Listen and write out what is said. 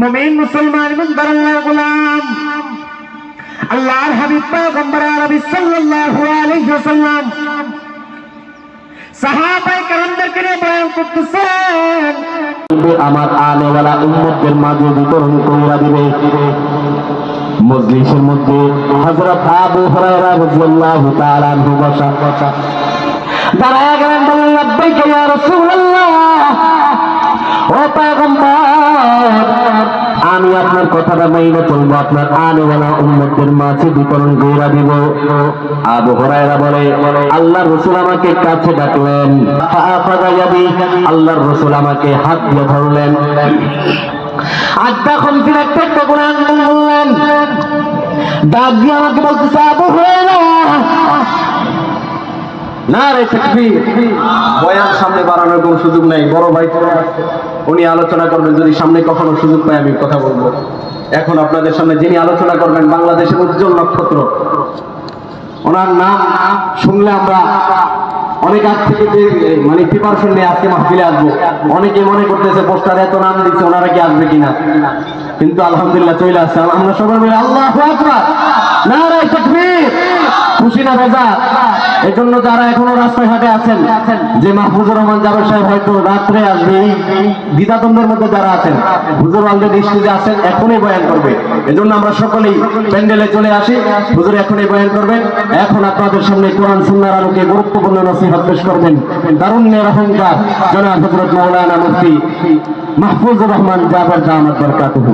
মুমিন মুসলমান ইমানদার আল্লাহর গোলাম আল্লাহর হাবিব পয়গম্বর আরবি সাল্লাল্লাহু আলাইহি ওয়াসাল্লাম সাহাবায়ে কেরামদেরকে নিয়ে বয়ান করতেছেন। আমার আনেওয়ালা উম্মতদের মাঝে বিতরণ করে দিবে। মজলিসের মধ্যে হযরত আবু হুরায়রা রাদিয়াল্লাহু তাআলা আনহু বসা দাঁড়ায়া গেলেন, বললেন লাব্বাইকা ইয়া রাসূলুল্লাহ, ও পয়গম্বর আমি আপনার কথাটা মেনে চলবো, আপনার আনেওয়ালা উম্মতদের মাঝে বিতরণ করে দিব। আবু হুরায়রা বলে আল্লাহর রাসূল আমাকে কাছে ডাকলেন, আল্লাহর রাসূল আমাকে হাত দিয়ে ধরলেন, আড্ডা খমসির একটা কোরআন বললেন, ডাক দিয়ে আমাকে বলতেছে আবু হুরায়রা নারে তাকবীর। বয়ান সামনে বাড়ানোর কোনো সুযোগ নাই, বড় ভাই উনি আলোচনা করবেন, যদি সামনে কখনো সুযোগ পাই আমি কথা বলবো। এখন আপনাদের সামনে যিনি আলোচনা করবেন বাংলাদেশের উজ্জ্বল নক্ষত্র, ওনার নাম শুনলে আমরা অনেক আগ থেকে মানে প্রিপারেশন নিয়ে আজকে মাহফিলে আসবো। অনেকে মনে করতেছে পোস্টারে এত নাম দিচ্ছে ওনারা কি আসবে কিনা, কিন্তু আলহামদুলিল্লাহ চলে আসছে। আমরা সবাই মিলে আল্লাহু আকবার, নারে তাকবীর। খুশি না বেজা? এই জন্য যারা এখনো রাস্তায় হাটে আছেন যে মাহফুজুর রহমান জাবের সাহেব হয়তো রাত্রে আসবে, এই দ্বিধাদ্বন্দ্বের মধ্যে যারা আছেন, হুজুর অলরেডি স্টেজে আছেন, এখনই বয়ান করবে। এই জন্য আমরা সকলেই প্যান্ডেলে চলে আসি, হুজুর এখনই বয়ান করবেন। এখন আপনাদের সামনে কোরআন সুন্নাহর আলোকে গুরুত্বপূর্ণ নসিহত পেশ করবেন তারুণ্যের অহংকার জনাব হযরত মাওলানা মুফতি মাহফুজুর রহমান জাবের দামাত বরকাতুহু।